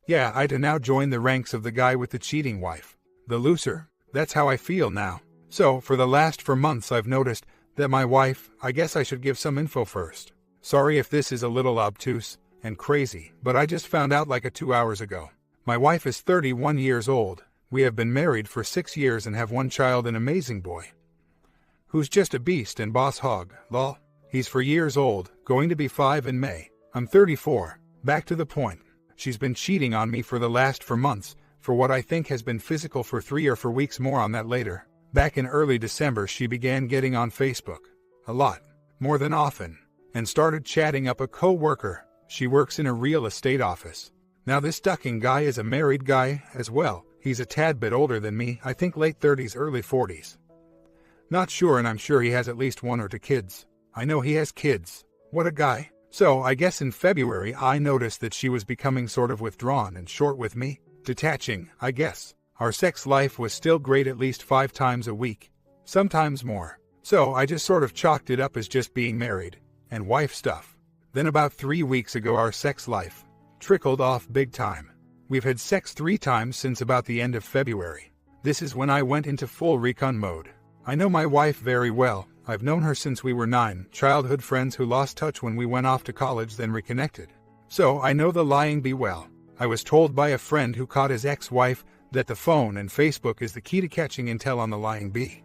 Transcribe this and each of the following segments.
Yeah, I'd now join the ranks of the guy with the cheating wife. The loser. That's how I feel now. So, for the last 4 months I've noticed that my wife, I guess I should give some info first. Sorry if this is a little obtuse and crazy, but I just found out like 2 hours ago. My wife is 31 years old. We have been married for 6 years and have one child, an amazing boy, who's just a beast and boss hog, lol. He's 4 years old, going to be 5 in May. I'm 34. Back to the point. She's been cheating on me for the last 4 months, for what I think has been physical for 3 or 4 weeks, more on that later. Back in early December she began getting on Facebook. A lot. More than often. And started chatting up a co-worker. She works in a real estate office. Now this ducking guy is a married guy as well. He's a tad bit older than me, I think late 30s, early 40s. Not sure, and I'm sure he has at least 1 or 2 kids. I know he has kids. What a guy. So I guess in February I noticed that she was becoming sort of withdrawn and short with me. Detaching, I guess. Our sex life was still great at least 5 times a week. Sometimes more. So I just sort of chalked it up as just being married and wife stuff. Then about 3 weeks ago our sex life trickled off big time. We've had sex 3 times since about the end of February. This is when I went into full recon mode. I know my wife very well. I've known her since we were 9, childhood friends who lost touch when we went off to college, then reconnected. So I know the lying bee well. I was told by a friend who caught his ex-wife that the phone and Facebook is the key to catching intel on the lying bee.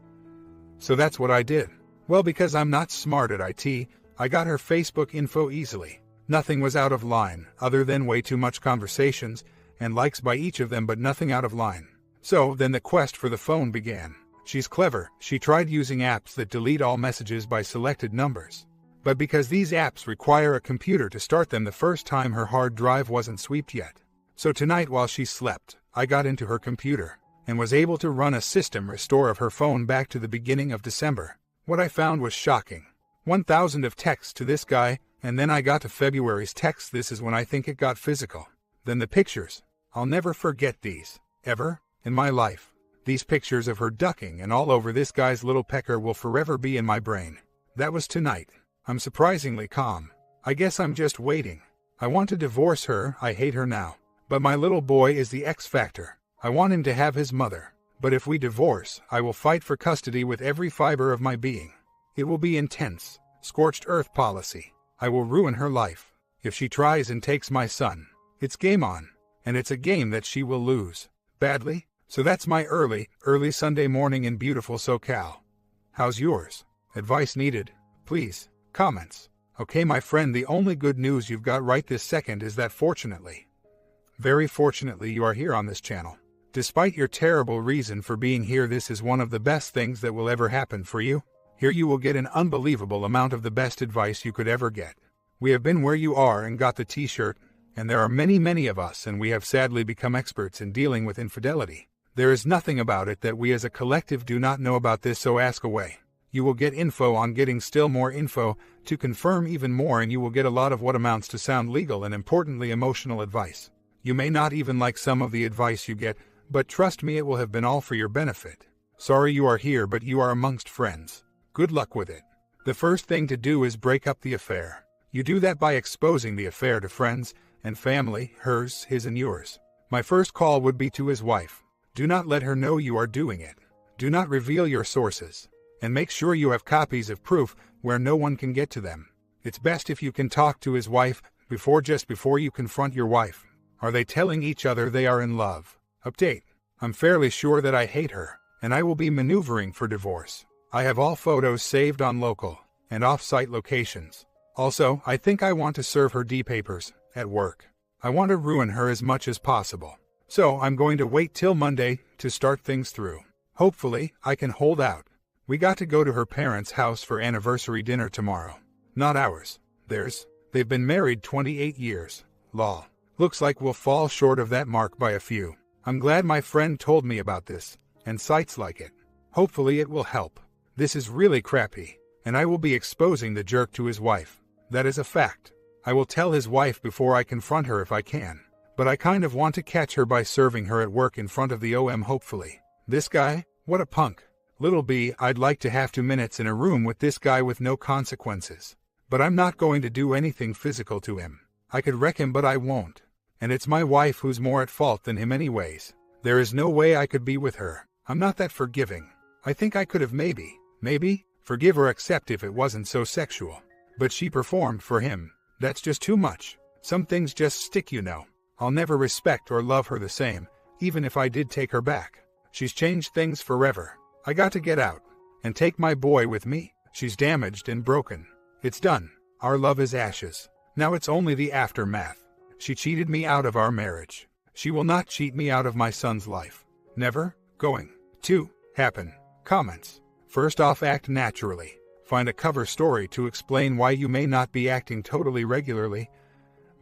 So that's what I did. Well, because I'm not smart at IT, I got her Facebook info easily. Nothing was out of line, other than way too much conversations and likes by each of them, but nothing out of line. So then the quest for the phone began. She's clever. She tried using apps that delete all messages by selected numbers. But because these apps require a computer to start them the first time, her hard drive wasn't swept yet. So tonight while she slept, I got into her computer and was able to run a system restore of her phone back to the beginning of December. What I found was shocking. 1,000 of texts to this guy, and then I got to February's text. This is when I think it got physical. Then the pictures. I'll never forget these, ever, in my life. These pictures of her ducking and all over this guy's little pecker will forever be in my brain. That was tonight. I'm surprisingly calm. I guess I'm just waiting. I want to divorce her. I hate her now. But my little boy is the X factor. I want him to have his mother. But if we divorce, I will fight for custody with every fiber of my being. It will be intense. Scorched earth policy. I will ruin her life. If she tries and takes my son, it's game on. And it's a game that she will lose. Badly. So that's my early Sunday morning in beautiful SoCal. How's yours? Advice needed. Please. Comments. Okay, my friend, the only good news you've got right this second is that fortunately, very fortunately, you are here on this channel. Despite your terrible reason for being here, this is one of the best things that will ever happen for you. Here you will get an unbelievable amount of the best advice you could ever get. We have been where you are and got the t-shirt, and there are many of us, and we have sadly become experts in dealing with infidelity. There is nothing about it that we as a collective do not know about this, so ask away. You will get info on getting still more info to confirm even more, and you will get a lot of what amounts to sound legal and importantly emotional advice. You may not even like some of the advice you get, but trust me, it will have been all for your benefit. Sorry you are here, but you are amongst friends. Good luck with it. The first thing to do is break up the affair. You do that by exposing the affair to friends and family, hers, his and yours. My first call would be to his wife. Do not let her know you are doing it. Do not reveal your sources. And make sure you have copies of proof where no one can get to them. It's best if you can talk to his wife just before you confront your wife. Are they telling each other they are in love? Update. I'm fairly sure that I hate her, and I will be maneuvering for divorce. I have all photos saved on local and off-site locations. Also, I think I want to serve her D-papers at work. I want to ruin her as much as possible. So I'm going to wait till Monday to start things through. Hopefully, I can hold out. We got to go to her parents' house for anniversary dinner tomorrow. Not ours. Theirs. They've been married 28 years. Lol. Looks like we'll fall short of that mark by a few. I'm glad my friend told me about this, and sites like it. Hopefully it will help. This is really crappy, and I will be exposing the jerk to his wife. That is a fact. I will tell his wife before I confront her if I can. But I kind of want to catch her by serving her at work in front of the OM hopefully. This guy? What a punk. Little B, I'd like to have 2 minutes in a room with this guy with no consequences. But I'm not going to do anything physical to him. I could wreck him, but I won't. And it's my wife who's more at fault than him anyways. There is no way I could be with her. I'm not that forgiving. I think I could have maybe, forgive or accept if it wasn't so sexual. But she performed for him. That's just too much. Some things just stick, you know. I'll never respect or love her the same, even if I did take her back. She's changed things forever. I got to get out. And take my boy with me. She's damaged and broken. It's done. Our love is ashes. Now it's only the aftermath. She cheated me out of our marriage. She will not cheat me out of my son's life. Never going to happen. Comments. First off, act naturally. Find a cover story to explain why you may not be acting totally regularly,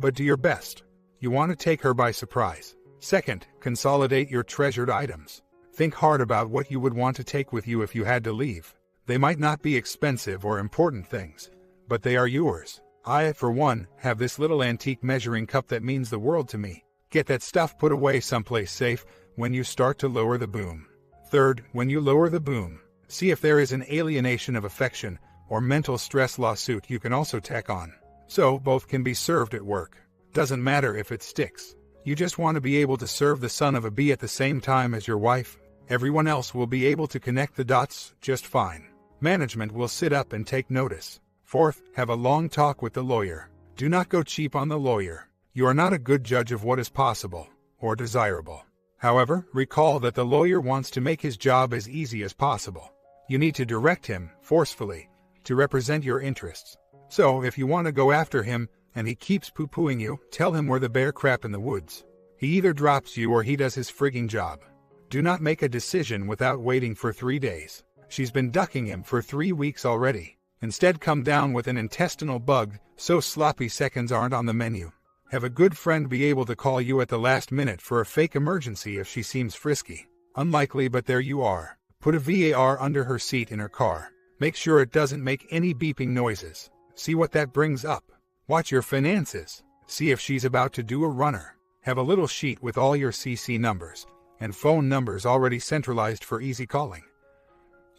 but do your best. You want to take her by surprise. Second, consolidate your treasured items. Think hard about what you would want to take with you if you had to leave. They might not be expensive or important things, but they are yours. I, for one, have this little antique measuring cup that means the world to me. Get that stuff put away someplace safe when you start to lower the boom. Third, when you lower the boom, see if there is an alienation of affection or mental stress lawsuit you can also tack on. So both can be served at work. Doesn't matter if it sticks. You just want to be able to serve the son of a bee at the same time as your wife. Everyone else will be able to connect the dots just fine. Management will sit up and take notice. Fourth, have a long talk with the lawyer. Do not go cheap on the lawyer. You are not a good judge of what is possible or desirable. However, recall that the lawyer wants to make his job as easy as possible. You need to direct him, forcefully, to represent your interests. So, if you want to go after him, and he keeps poo-pooing you, tell him we're the bear crap in the woods. He either drops you or he does his frigging job. Do not make a decision without waiting for 3 days. She's been ducking him for 3 weeks already. Instead, come down with an intestinal bug, so sloppy seconds aren't on the menu. Have a good friend be able to call you at the last minute for a fake emergency if she seems frisky. Unlikely, but there you are. Put a VAR under her seat in her car. Make sure it doesn't make any beeping noises. See what that brings up. Watch your finances. See if she's about to do a runner. Have a little sheet with all your CC numbers and phone numbers already centralized for easy calling.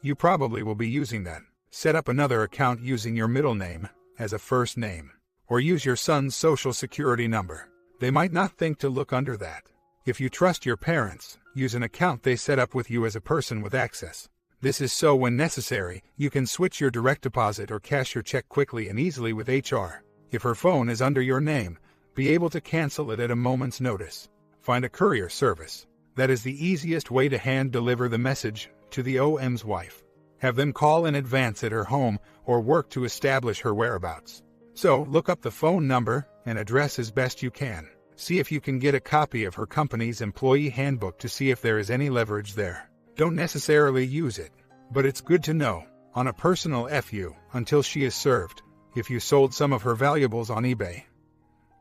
You probably will be using that. Set up another account using your middle name as a first name, or use your son's social security number. They might not think to look under that. If you trust your parents, use an account they set up with you as a person with access. This is so when necessary, you can switch your direct deposit or cash your check quickly and easily with HR. If her phone is under your name, be able to cancel it at a moment's notice. Find a courier service. That is the easiest way to hand deliver the message to the OM's wife. Have them call in advance at her home or work to establish her whereabouts. So, look up the phone number and address as best you can. See if you can get a copy of her company's employee handbook to see if there is any leverage there. Don't necessarily use it, but it's good to know. On a personal FU, until she is served, if you sold some of her valuables on eBay.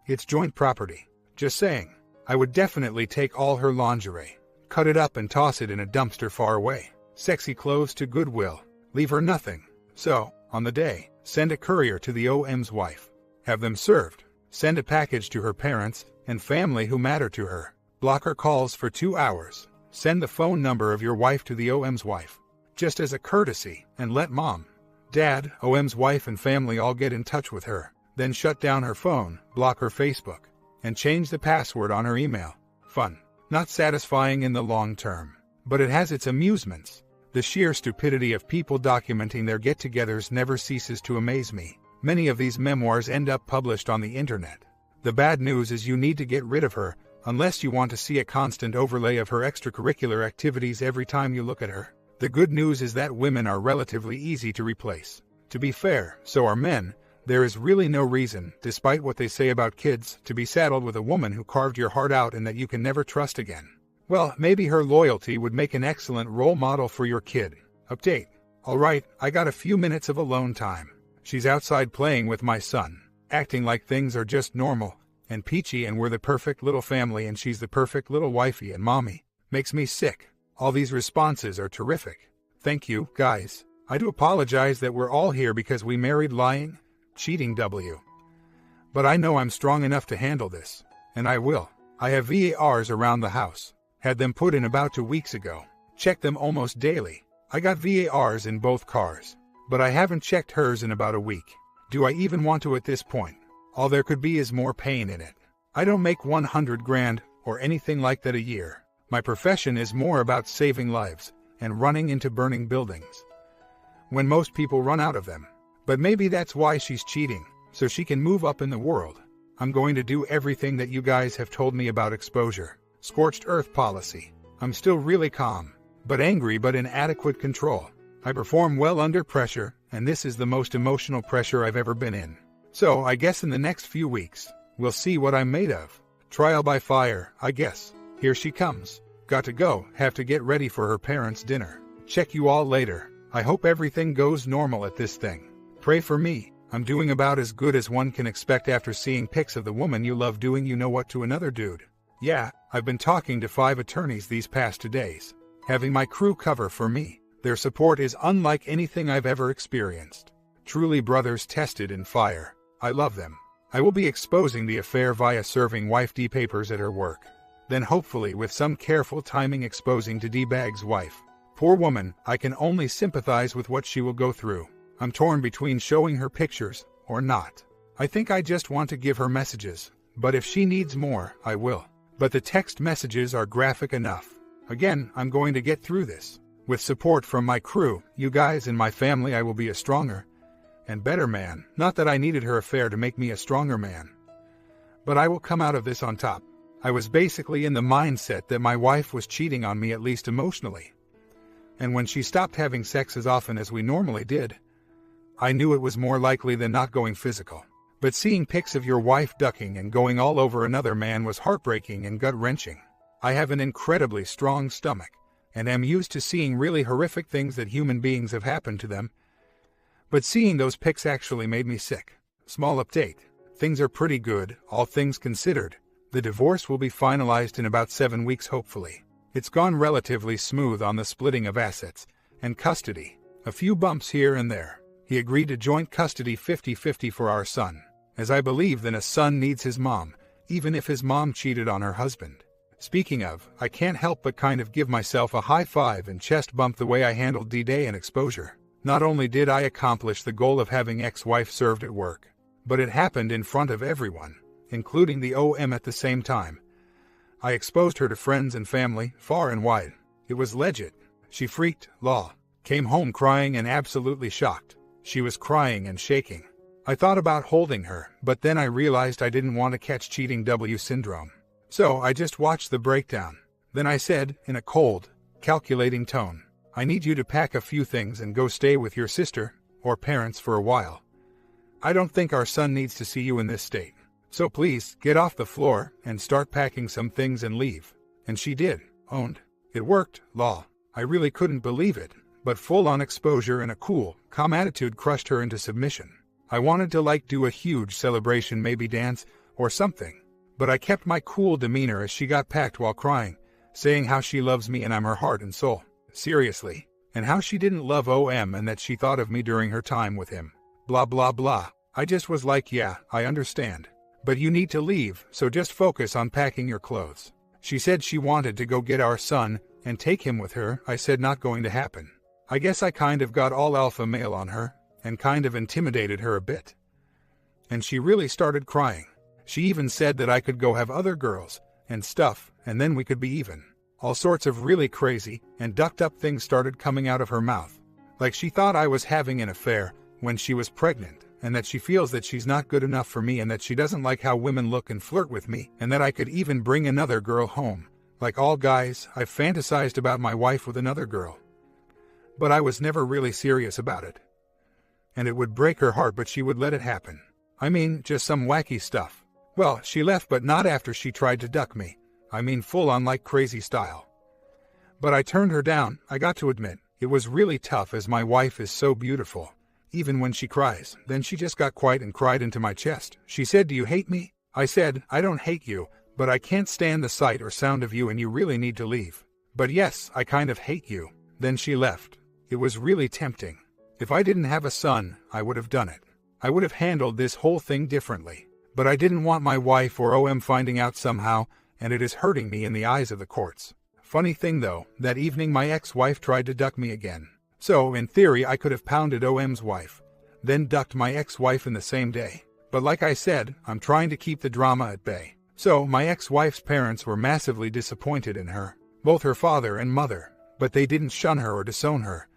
It's joint property. Just saying. I would definitely take all her lingerie, cut it up and toss it in a dumpster far away. Sexy clothes to Goodwill. Leave her nothing. So, on the day, send a courier to the OM's wife. Have them served. Send a package to her parents and family who matter to her. Block her calls for 2 hours. Send the phone number of your wife to the OM's wife, just as a courtesy, and let mom, dad, OM's wife and family all get in touch with her. Then shut down her phone, block her Facebook, and change the password on her email. Fun. Not satisfying in the long term, but it has its amusements. The sheer stupidity of people documenting their get-togethers never ceases to amaze me. Many of these memoirs end up published on the internet. The bad news is you need to get rid of her, unless you want to see a constant overlay of her extracurricular activities every time you look at her. The good news is that women are relatively easy to replace. To be fair, so are men. There is really no reason, despite what they say about kids, to be saddled with a woman who carved your heart out and that you can never trust again. Well, maybe her loyalty would make an excellent role model for your kid. Update. Alright, I got a few minutes of alone time. She's outside playing with my son, acting like things are just normal and peachy and we're the perfect little family and she's the perfect little wifey and mommy. Makes me sick. All these responses are terrific. Thank you, guys. I do apologize that we're all here because we married lying, cheating W. But I know I'm strong enough to handle this, and I will. I have VARs around the house. Had them put in about 2 weeks ago. Check them almost daily. I got VARs in both cars, but I haven't checked hers in about a week. Do I even want to at this point? All there could be is more pain in it. I don't make 100 grand or anything like that a year. My profession is more about saving lives and running into burning buildings when most people run out of them. But maybe that's why she's cheating, so she can move up in the world. I'm going to do everything that you guys have told me about exposure. Scorched earth policy. I'm still really calm, but angry but in adequate control. I perform well under pressure, and this is the most emotional pressure I've ever been in. So I guess in the next few weeks, we'll see what I'm made of. Trial by fire, I guess. Here she comes. Got to go, have to get ready for her parents' dinner. Check you all later. I hope everything goes normal at this thing. Pray for me. I'm doing about as good as one can expect after seeing pics of the woman you love doing you know what to another dude. Yeah, I've been talking to 5 attorneys these past 2 days, having my crew cover for me. Their support is unlike anything I've ever experienced. Truly brothers tested in fire. I love them. I will be exposing the affair via serving wife D papers at her work. Then hopefully with some careful timing exposing to D-Bag's wife. Poor woman, I can only sympathize with what she will go through. I'm torn between showing her pictures or not. I think I just want to give her messages, but if she needs more, I will. But the text messages are graphic enough. Again, I'm going to get through this. With support from my crew, you guys and my family, I will be a stronger and better man. Not that I needed her affair to make me a stronger man. But I will come out of this on top. I was basically in the mindset that my wife was cheating on me, at least emotionally. And when she stopped having sex as often as we normally did, I knew it was more likely than not going physical. But seeing pics of your wife ducking and going all over another man was heartbreaking and gut-wrenching. I have an incredibly strong stomach, and am used to seeing really horrific things that human beings have happened to them. But seeing those pics actually made me sick. Small update. Things are pretty good, all things considered. The divorce will be finalized in about 7 weeks hopefully. It's gone relatively smooth on the splitting of assets and custody. A few bumps here and there. He agreed to joint custody 50-50 for our son, as I believe that a son needs his mom, even if his mom cheated on her husband. Speaking of, I can't help but kind of give myself a high five and chest bump the way I handled D-Day and exposure. Not only did I accomplish the goal of having ex-wife served at work, but it happened in front of everyone, including the OM at the same time. I exposed her to friends and family, far and wide. It was legit. She freaked, law. Came home crying and absolutely shocked. She was crying and shaking. I thought about holding her, but then I realized I didn't want to catch cheating W syndrome. So I just watched the breakdown. Then I said, in a cold, calculating tone, I need you to pack a few things and go stay with your sister, or parents for a while. I don't think our son needs to see you in this state. So please, get off the floor and start packing some things and leave. And she did. Owned. It worked, law. I really couldn't believe it, but full-on exposure and a cool, calm attitude crushed her into submission. I wanted to do a huge celebration, maybe dance, or something. But I kept my cool demeanor as she got packed while crying, saying how she loves me and I'm her heart and soul. Seriously. And how she didn't love OM and that she thought of me during her time with him. Blah blah blah. I just was like, yeah, I understand. But you need to leave, so just focus on packing your clothes. She said she wanted to go get our son and take him with her. I said not going to happen. I guess I kind of got all alpha male on her and kind of intimidated her a bit. And she really started crying. She even said that I could go have other girls and stuff, and then we could be even. All sorts of really crazy and ducked up things started coming out of her mouth. Like she thought I was having an affair when she was pregnant, and that she feels that she's not good enough for me and that she doesn't like how women look and flirt with me, and that I could even bring another girl home. Like all guys, I've fantasized about my wife with another girl. But I was never really serious about it. And it would break her heart, but she would let it happen. I mean, just some wacky stuff. Well, she left, but not after she tried to duck me. I mean, full on like crazy style. But I turned her down, I got to admit. It was really tough as my wife is so beautiful. Even when she cries, then she just got quiet and cried into my chest. She said, "Do you hate me?" I said, "I don't hate you, but I can't stand the sight or sound of you and you really need to leave." "But yes, I kind of hate you." Then she left. It was really tempting. If I didn't have a son, I would have done it. I would have handled this whole thing differently. But I didn't want my wife or OM finding out somehow, and it is hurting me in the eyes of the courts. Funny thing though, that evening my ex-wife tried to duck me again. So, in theory, I could have pounded OM's wife, then ducked my ex-wife in the same day. But like I said, I'm trying to keep the drama at bay. So, my ex-wife's parents were massively disappointed in her, both her father and mother, but they didn't shun her or disown her.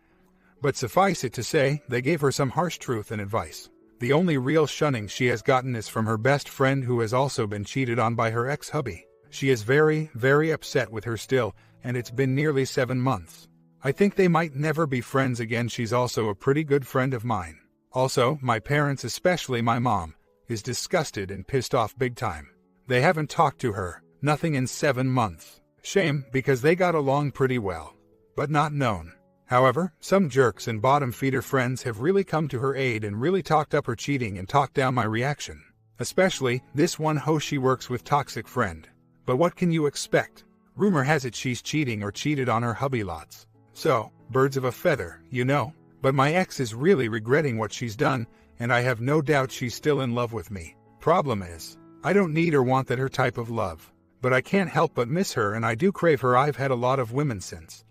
But suffice it to say, they gave her some harsh truth and advice. The only real shunning she has gotten is from her best friend who has also been cheated on by her ex-hubby. She is very, very upset with her still, and it's been nearly 7 months. I think they might never be friends again. She's also a pretty good friend of mine. Also, my parents, especially my mom, is disgusted and pissed off big time. They haven't talked to her, nothing in 7 months. Shame, because they got along pretty well. But not known. However, some jerks and bottom-feeder friends have really come to her aid and really talked up her cheating and talked down my reaction. Especially, this one hoe she works with toxic friend. But what can you expect? Rumor has it she's cheating or cheated on her hubby lots. So, birds of a feather, you know. But my ex is really regretting what she's done, and I have no doubt she's still in love with me. Problem is, I don't need or want that her type of love. But I can't help but miss her, and I do crave her. I've had a lot of women since.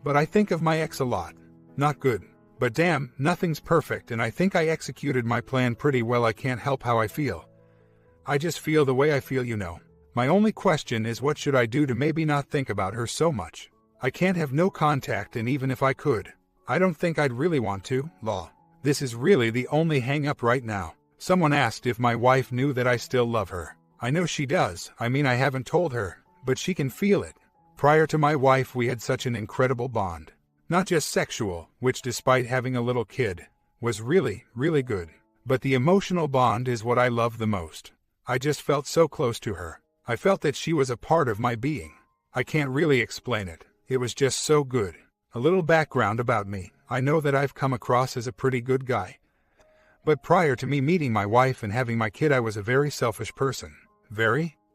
But I think of my ex a lot. Not good. But damn, nothing's perfect, and I think I executed my plan pretty well. I can't help how I feel. I just feel the way I feel, you know. My only question is, what should I do to maybe not think about her so much? I can't have no contact, and even if I could, I don't think I'd really want to. Law. This is really the only hang-up right now. Someone asked if my wife knew that I still love her. I know she does. I mean, I haven't told her, but she can feel it. Prior to my wife, we had such an incredible bond. Not just sexual, which despite having a little kid, was really, really good. But the emotional bond is what I love the most. I just felt so close to her. I felt that she was a part of my being. I can't really explain it. It was just so good. A little background about me. I know that I've come across as a pretty good guy. But prior to me meeting my wife and having my kid, I was a very selfish person.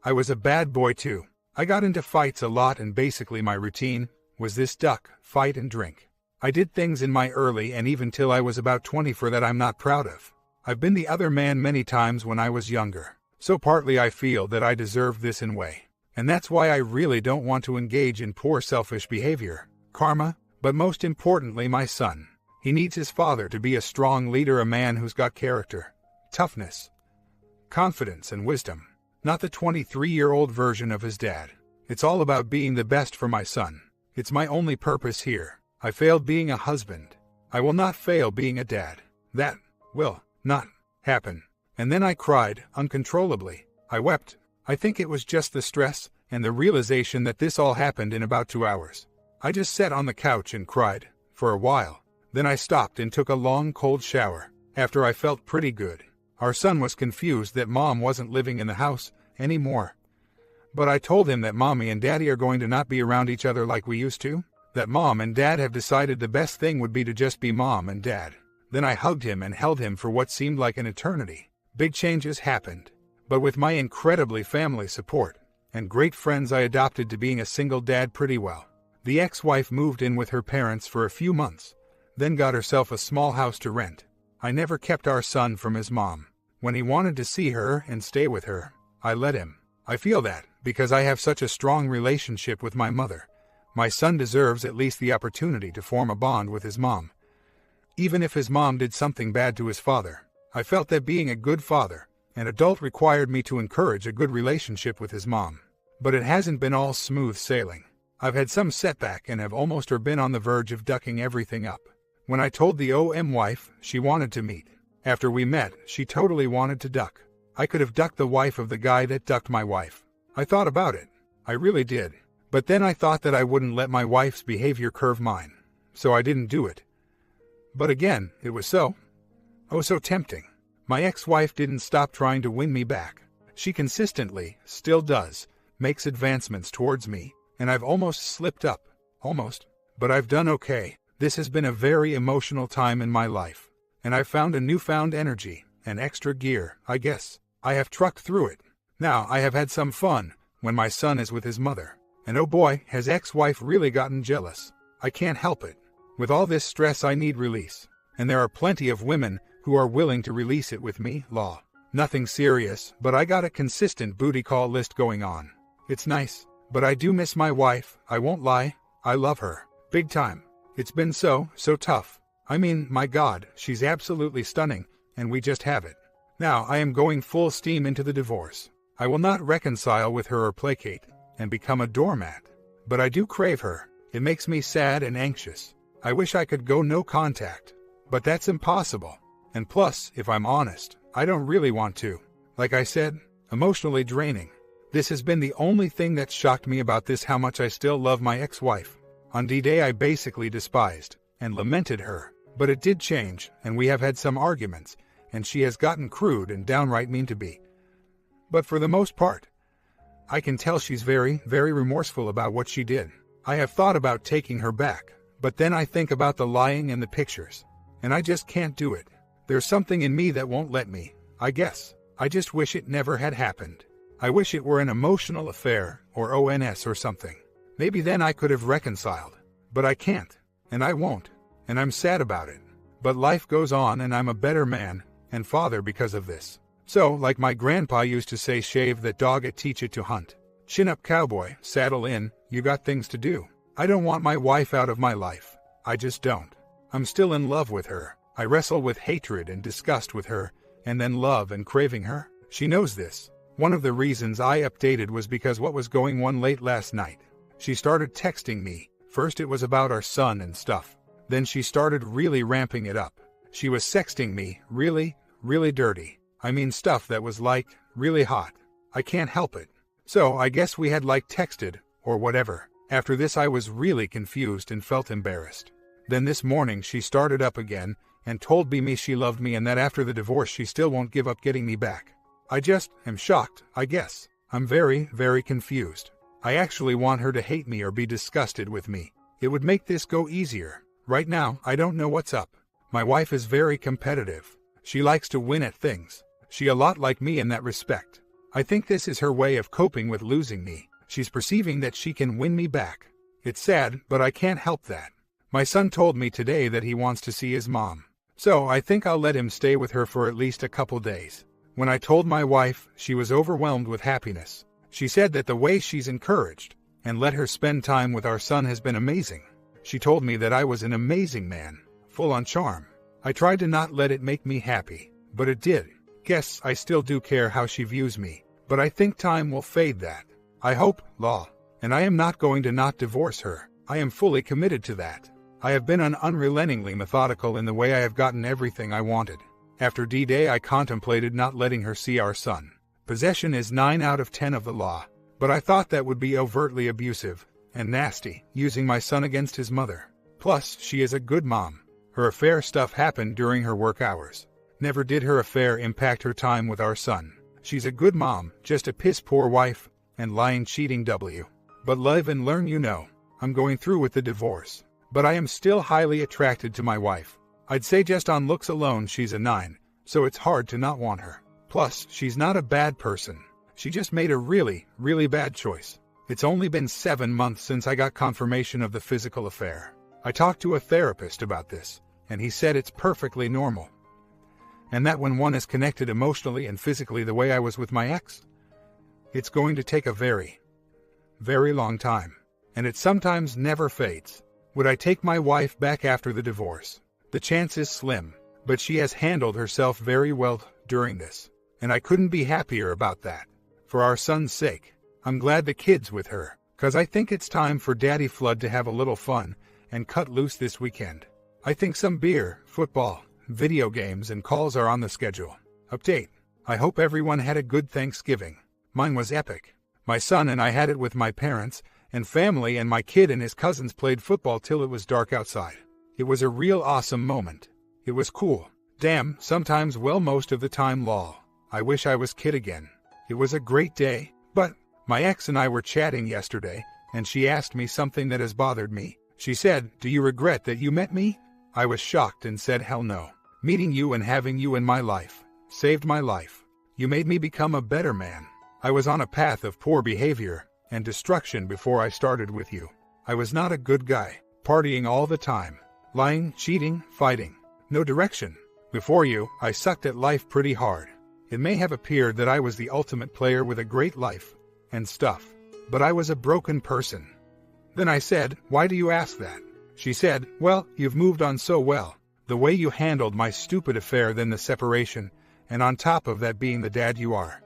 I was a bad boy too. I got into fights a lot, and basically my routine was this: duck, fight, and drink. I did things in my early and even till I was about 20 for that I'm not proud of. I've been the other man many times when I was younger. So partly I feel that I deserve this in way. And that's why I really don't want to engage in poor selfish behavior. Karma. But most importantly, my son. He needs his father to be a strong leader, a man who's got character, toughness, confidence, and wisdom. Not the 23-year-old version of his dad. It's all about being the best for my son. It's my only purpose here. I failed being a husband. I will not fail being a dad. That will not happen. And then I cried uncontrollably. I wept. I think it was just the stress and the realization that this all happened in about 2 hours. I just sat on the couch and cried for a while. Then I stopped and took a long cold shower. After I felt pretty good. Our son was confused that mom wasn't living in the house anymore. But I told him that mommy and daddy are going to not be around each other like we used to. That mom and dad have decided the best thing would be to just be mom and dad. Then I hugged him and held him for what seemed like an eternity. Big changes happened. But with my incredibly family support and great friends, I adapted to being a single dad pretty well. The ex-wife moved in with her parents for a few months, then got herself a small house to rent. I never kept our son from his mom. When he wanted to see her and stay with her, I let him. I feel that, because I have such a strong relationship with my mother, my son deserves at least the opportunity to form a bond with his mom. Even if his mom did something bad to his father, I felt that being a good father, an adult, required me to encourage a good relationship with his mom. But it hasn't been all smooth sailing. I've had some setback and have almost or been on the verge of ducking everything up. When I told the wife she wanted to meet, after we met, she totally wanted to duck. I could have ducked the wife of the guy that ducked my wife. I thought about it. I really did. But then I thought that I wouldn't let my wife's behavior curve mine. So I didn't do it. But again, it was so tempting. My ex-wife didn't stop trying to win me back. She consistently, still does, makes advancements towards me, and I've almost slipped up. Almost. But I've done okay. This has been a very emotional time in my life. And I've found a newfound energy, an extra gear, I guess. I have trucked through it. Now I have had some fun when my son is with his mother. And oh boy, has ex-wife really gotten jealous. I can't help it. With all this stress, I need release. And there are plenty of women who are willing to release it with me. Law. Nothing serious, but I got a consistent booty call list going on. It's nice. But I do miss my wife, I won't lie. I love her. Big time. It's been so tough. I mean, my God, she's absolutely stunning, and we just have it. Now I am going full steam into the divorce. I will not reconcile with her or placate and become a doormat. But I do crave her. It makes me sad and anxious. I wish I could go no contact. But that's impossible. And plus, if I'm honest, I don't really want to. Like I said, emotionally draining. This has been the only thing that's shocked me about this, how much I still love my ex-wife. On D-Day I basically despised and lamented her. But it did change, and we have had some arguments, and she has gotten crude and downright mean to be. But for the most part, I can tell she's very, very remorseful about what she did. I have thought about taking her back, but then I think about the lying and the pictures, and I just can't do it. There's something in me that won't let me, I guess. I just wish it never had happened. I wish it were an emotional affair, or ONS or something. Maybe then I could have reconciled. But I can't, and I won't, and I'm sad about it. But life goes on, and I'm a better man and father because of this. So, like my grandpa used to say, shave that dog and teach it to hunt. Chin up, cowboy, saddle in, you got things to do. I don't want my wife out of my life. I just don't. I'm still in love with her. I wrestle with hatred and disgust with her, and then love and craving her. She knows this. One of the reasons I updated was because what was going on late last night. She started texting me. First it was about our son and stuff. Then she started really ramping it up. She was sexting me, really, really dirty. I mean stuff that was like, really hot. I can't help it. So I guess we had like texted, or whatever. After this I was really confused and felt embarrassed. Then this morning she started up again, and told me she loved me and that after the divorce she still won't give up getting me back. I just am shocked, I guess. I'm very, very confused. I actually want her to hate me or be disgusted with me. It would make this go easier. Right now, I don't know what's up. My wife is very competitive. She likes to win at things. She a lot like me in that respect. I think this is her way of coping with losing me. She's perceiving that she can win me back. It's sad, but I can't help that. My son told me today that he wants to see his mom. So I think I'll let him stay with her for at least a couple days. When I told my wife, she was overwhelmed with happiness. She said that the way she's encouraged and let her spend time with our son has been amazing. She told me that I was an amazing man, full on charm. I tried to not let it make me happy, but it did. Guess I still do care how she views me, but I think time will fade that. I hope, Law. And I am not going to not divorce her. I am fully committed to that. I have been unrelentingly methodical in the way I have gotten everything I wanted. After D-Day I contemplated not letting her see our son. Possession is 9 out of 10 of the law, but I thought that would be overtly abusive and nasty, using my son against his mother. Plus, she is a good mom. Her affair stuff happened during her work hours. Never did her affair impact her time with our son. She's a good mom, just a piss-poor wife, and lying, cheating W. But live and learn, you know. I'm going through with the divorce. But I am still highly attracted to my wife. I'd say just on looks alone she's a 9, so it's hard to not want her. Plus, she's not a bad person. She just made a really, really bad choice. It's only been 7 months since I got confirmation of the physical affair. I talked to a therapist about this, and he said it's perfectly normal. And that when one is connected emotionally and physically the way I was with my ex, it's going to take a very, very long time. And it sometimes never fades. Would I take my wife back after the divorce? The chance is slim, but she has handled herself very well during this, and I couldn't be happier about that. For our son's sake, I'm glad the kid's with her, 'cause I think it's time for Daddy Flood to have a little fun and cut loose this weekend. I think some beer, football, video games, and calls are on the schedule. Update. I hope everyone had a good Thanksgiving. Mine was epic. My son and I had it with my parents and family, and my kid and his cousins played football till it was dark outside. It was a real awesome moment. It was cool. Damn, sometimes, well, most of the time, lol. I wish I was kid again. It was a great day, but my ex and I were chatting yesterday, and she asked me something that has bothered me. She said, "Do you regret that you met me?" I was shocked and said, "Hell no. Meeting you and having you in my life saved my life. You made me become a better man. I was on a path of poor behavior and destruction before I started with you. I was not a good guy, partying all the time, lying, cheating, fighting. No direction. Before you, I sucked at life pretty hard. It may have appeared that I was the ultimate player with a great life and stuff, but I was a broken person." Then I said, "Why do you ask that?" She said, "Well, you've moved on so well. The way you handled my stupid affair, then the separation, and on top of that being the dad you are.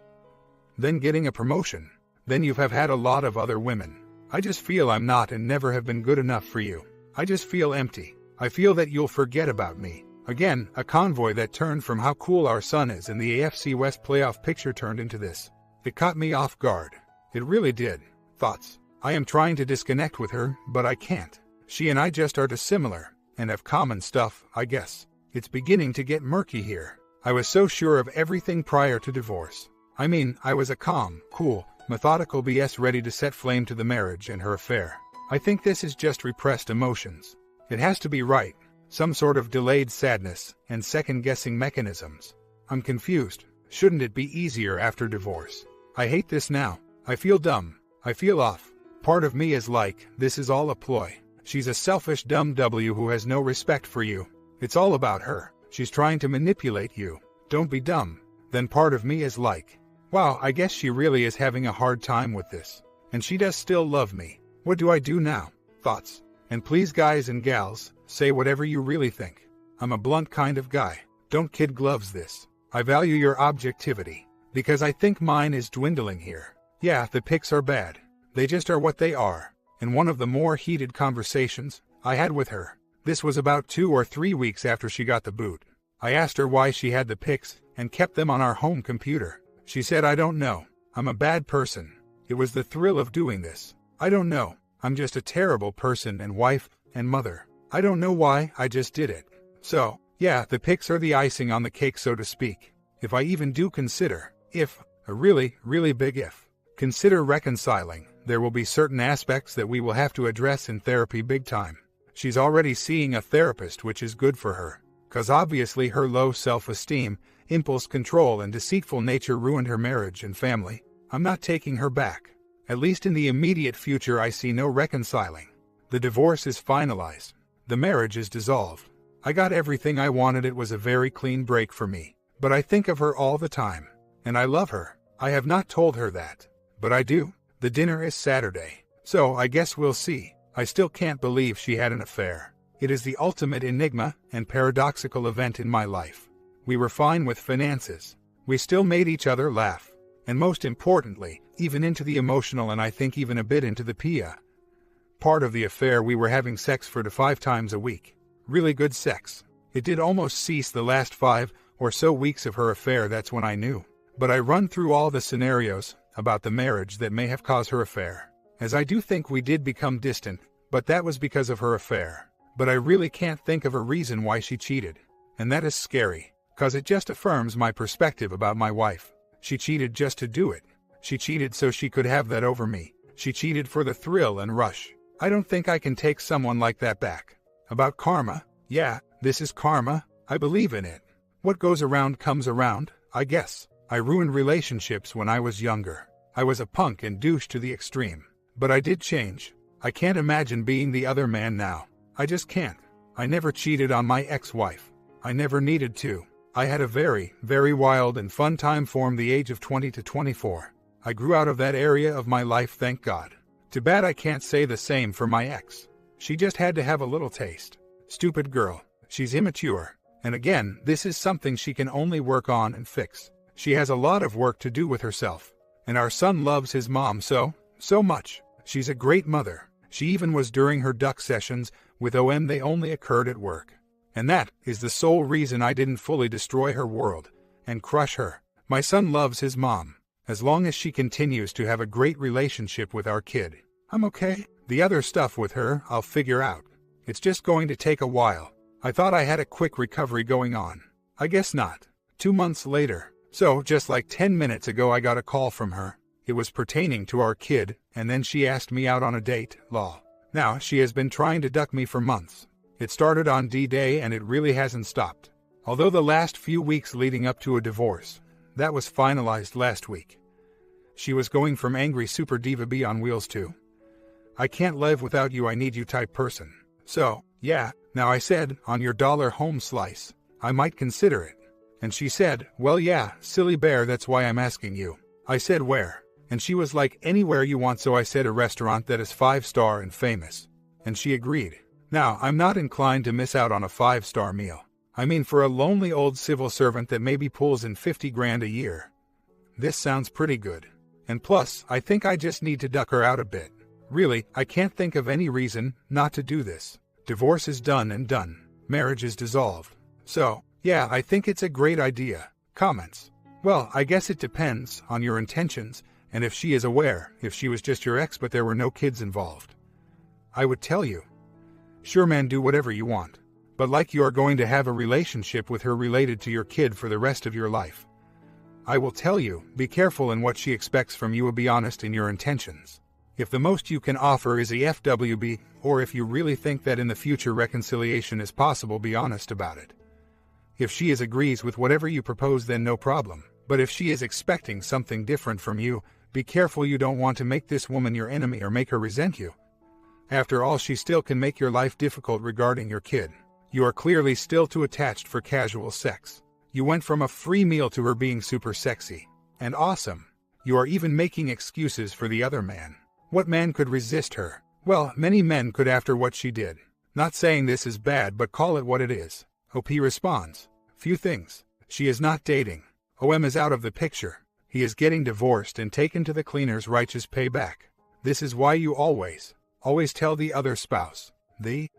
then getting a promotion. Then you have had a lot of other women. I just feel I'm not and never have been good enough for you. I just feel empty. I feel that you'll forget about me. Again, a convoy that turned from how cool our son is and the AFC West playoff picture turned into this. It caught me off guard. It really did. Thoughts. I am trying to disconnect with her, but I can't. She and I just are dissimilar, and have common stuff, I guess. It's beginning to get murky here. I was so sure of everything prior to divorce. I mean, I was a calm, cool, methodical BS ready to set flame to the marriage and her affair. I think this is just repressed emotions. It has to be right. Some sort of delayed sadness and second-guessing mechanisms. I'm confused. Shouldn't it be easier after divorce? I hate this now. I feel dumb. I feel off. Part of me is like, this is all a ploy. She's a selfish dumb W who has no respect for you. It's all about her. She's trying to manipulate you. Don't be dumb. Then part of me is like, wow, I guess she really is having a hard time with this. And she does still love me. What do I do now? Thoughts. And please, guys and gals, say whatever you really think. I'm a blunt kind of guy. Don't kid gloves this. I value your objectivity, because I think mine is dwindling here. Yeah, the pics are bad. They just are what they are. In one of the more heated conversations I had with her, this was about 2 or 3 weeks after she got the boot. I asked her why she had the pics and kept them on our home computer. She said, I don't know. I'm a bad person. It was the thrill of doing this. I don't know. I'm just a terrible person and wife and mother. I don't know why, I just did it. So, yeah, the pics are the icing on the cake, so to speak. If I even do consider, if, a really, really big if, consider reconciling, there will be certain aspects that we will have to address in therapy big time. She's already seeing a therapist, which is good for her, 'cause obviously her low self-esteem, impulse control and deceitful nature ruined her marriage and family. I'm not taking her back. At least in the immediate future I see no reconciling. The divorce is finalized. The marriage is dissolved. I got everything I wanted. It was a very clean break for me. But I think of her all the time. And I love her. I have not told her that. But I do. The dinner is Saturday. So I guess we'll see. I still can't believe she had an affair. It is the ultimate enigma and paradoxical event in my life. We were fine with finances. We still made each other laugh. And most importantly, even into the emotional and I think even a bit into the PIA. Part of the affair, we were having sex 4 to 5 times a week. Really good sex. It did almost cease the last 5 or so weeks of her affair. That's when I knew. But I run through all the scenarios about the marriage that may have caused her affair. As I do think we did become distant, but that was because of her affair. But I really can't think of a reason why she cheated. And that is scary, 'cause it just affirms my perspective about my wife. She cheated just to do it. She cheated so she could have that over me. She cheated for the thrill and rush. I don't think I can take someone like that back. About karma, yeah, this is karma. I believe in it. What goes around comes around, I guess. I ruined relationships when I was younger. I was a punk and douche to the extreme. But I did change. I can't imagine being the other man now. I just can't. I never cheated on my ex-wife. I never needed to. I had a very, very wild and fun time from the age of 20 to 24. I grew out of that area of my life, thank God. Too bad I can't say the same for my ex. She just had to have a little taste. Stupid girl. She's immature. And again, this is something she can only work on and fix. She has a lot of work to do with herself. And our son loves his mom so much. She's a great mother. She even was during her duck sessions with OM. They only occurred at work. And that is the sole reason I didn't fully destroy her world and crush her. My son loves his mom. As long as she continues to have a great relationship with our kid, I'm okay. The other stuff with her, I'll figure out. It's just going to take a while. I thought I had a quick recovery going on. I guess not. 2 months later, so just like 10 minutes ago, I got a call from her. It was pertaining to our kid, and then she asked me out on a date, lol. Now, she has been trying to duck me for months. It started on D-Day and it really hasn't stopped. Although the last few weeks leading up to a divorce, that was finalized last week. She was going from angry super diva B on wheels to I can't live without you, I need you type person. So, yeah, now I said, on your dollar home slice, I might consider it. And she said, well yeah, silly bear, that's why I'm asking you. I said where? And she was like, anywhere you want, so I said a restaurant that is 5-star and famous. And she agreed. Now, I'm not inclined to miss out on a 5-star meal. I mean, for a lonely old civil servant that maybe pulls in 50 grand a year. This sounds pretty good. And plus, I think I just need to duck her out a bit. Really, I can't think of any reason not to do this. Divorce is done and done. Marriage is dissolved. So, yeah, I think it's a great idea. Comments. Well, I guess it depends on your intentions and if she is aware, if she was just your ex but there were no kids involved. I would tell you. Sure man, do whatever you want. But like you are going to have a relationship with her related to your kid for the rest of your life. I will tell you, be careful in what she expects from you and be honest in your intentions. If the most you can offer is a FWB, or if you really think that in the future reconciliation is possible, be honest about it. If she agrees with whatever you propose, then no problem. But if she is expecting something different from you, be careful. You don't want to make this woman your enemy or make her resent you. After all, she still can make your life difficult regarding your kid. You are clearly still too attached for casual sex. You went from a free meal to her being super sexy and awesome. You are even making excuses for the other man. What man could resist her? Well, many men could after what she did. Not saying this is bad, but call it what it is. OP responds. Few things. She is not dating. OM is out of the picture. He is getting divorced and taken to the cleaners. Righteous payback. This is why you always tell the other spouse.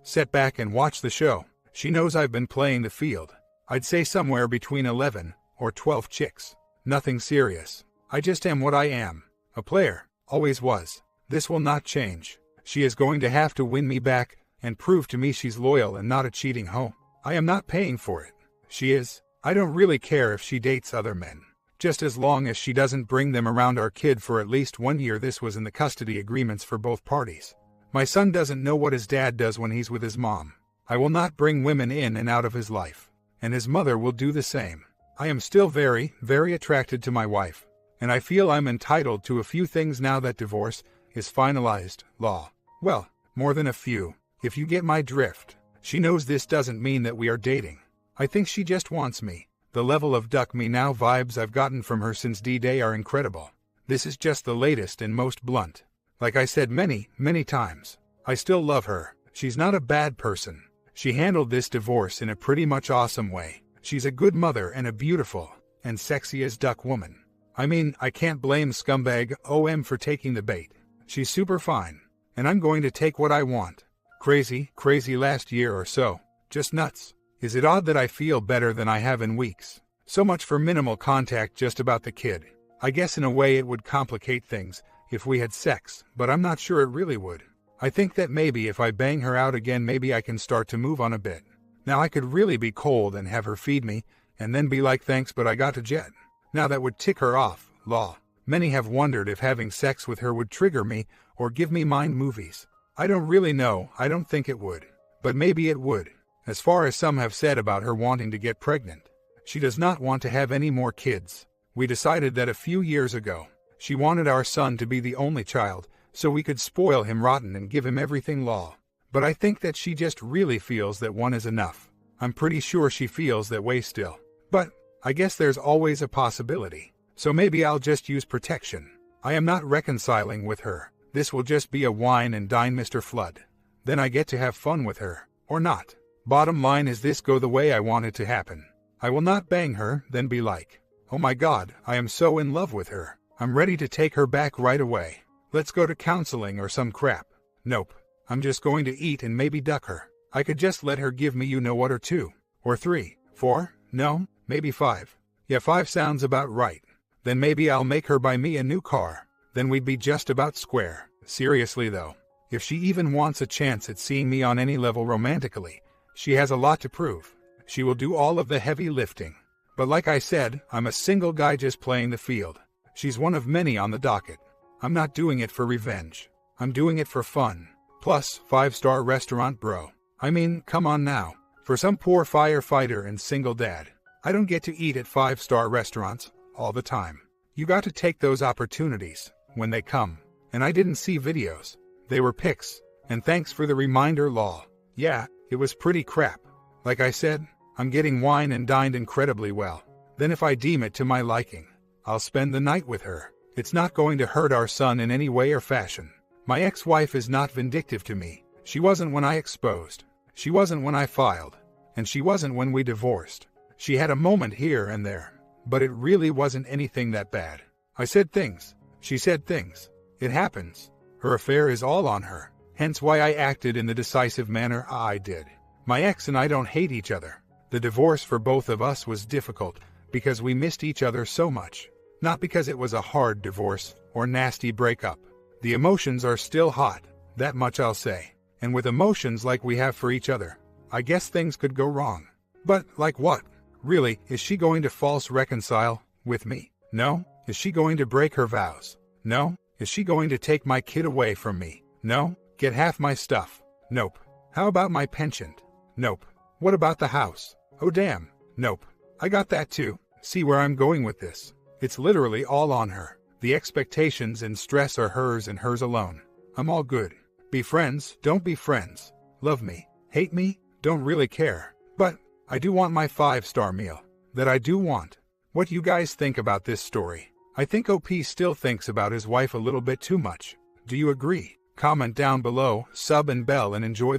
Sit back and watch the show. She knows I've been playing the field. I'd say somewhere between 11 or 12 chicks. Nothing serious. I just am what I am. A player. Always was. This will not change. She is going to have to win me back and prove to me she's loyal and not a cheating hoe. I am not paying for it. She is. I don't really care if she dates other men. Just as long as she doesn't bring them around our kid for at least 1 year. This was in the custody agreements for both parties. My son doesn't know what his dad does when he's with his mom. I will not bring women in and out of his life. And his mother will do the same. I am still very, very attracted to my wife. And I feel I'm entitled to a few things now that divorce is finalized law. Well, more than a few, if you get my drift. She knows this doesn't mean that we are dating. I think she just wants me. The level of duck me now vibes I've gotten from her since D-Day are incredible. This is just the latest and most blunt. Like I said many, many times, I still love her. She's not a bad person. She handled this divorce in a pretty much awesome way. She's a good mother and a beautiful and sexy as duck woman. I mean, I can't blame scumbag OM for taking the bait. She's super fine. And I'm going to take what I want. Crazy last year or so. Just nuts. Is it odd that I feel better than I have in weeks? So much for minimal contact just about the kid. I guess in a way it would complicate things if we had sex, but I'm not sure it really would. I think that maybe if I bang her out again, maybe I can start to move on a bit. Now I could really be cold and have her feed me, and then be like, thanks but I got to jet. Now that would tick her off, law. Many have wondered if having sex with her would trigger me or give me mind movies. I don't really know. I don't think it would. But maybe it would. As far as some have said about her wanting to get pregnant. She does not want to have any more kids. We decided that a few years ago. She wanted our son to be the only child, so we could spoil him rotten and give him everything law. But I think that she just really feels that one is enough. I'm pretty sure she feels that way still. But I guess there's always a possibility. So maybe I'll just use protection. I am not reconciling with her. This will just be a wine and dine Mr. Flood. Then I get to have fun with her. Or not. Bottom line is this go the way I want it to happen. I will not bang her, then be like, oh my god, I am so in love with her. I'm ready to take her back right away. Let's go to counseling or some crap. Nope. I'm just going to eat and maybe duck her. I could just let her give me you know what or 2. Or 3. 4. No, maybe 5. Yeah, 5 sounds about right. Then maybe I'll make her buy me a new car. Then we'd be just about square. Seriously though, if she even wants a chance at seeing me on any level romantically, she has a lot to prove. She will do all of the heavy lifting. But like I said, I'm a single guy just playing the field. She's one of many on the docket. I'm not doing it for revenge. I'm doing it for fun. Plus, 5-star restaurant bro. I mean, come on now. For some poor firefighter and single dad, I don't get to eat at 5-star restaurants all the time. You got to take those opportunities when they come. And I didn't see videos. They were pics. And thanks for the reminder, law. Yeah, it was pretty crap. Like I said, I'm getting wine and dined incredibly well. Then if I deem it to my liking, I'll spend the night with her. It's not going to hurt our son in any way or fashion. My ex-wife is not vindictive to me. She wasn't when I exposed. She wasn't when I filed. And she wasn't when we divorced. She had a moment here and there. But it really wasn't anything that bad. I said things. She said things. It happens. Her affair is all on her. Hence why I acted in the decisive manner I did. My ex and I don't hate each other. The divorce for both of us was difficult because we missed each other so much. Not because it was a hard divorce or nasty breakup. The emotions are still hot, that much I'll say. And with emotions like we have for each other, I guess things could go wrong. But like what? Really, is she going to false reconcile with me? No. Is she going to break her vows? No. Is she going to take my kid away from me? No. Get half my stuff? Nope. How about my pension? Nope. What about the house? Oh damn. Nope. I got that too. See where I'm going with this? It's literally all on her. The expectations and stress are hers and hers alone. I'm all good. Be friends, don't be friends. Love me, hate me, don't really care. But I do want my 5-star meal. That I do want. What you guys think about this story? I think OP still thinks about his wife a little bit too much. Do you agree? Comment down below, sub and bell, and enjoy the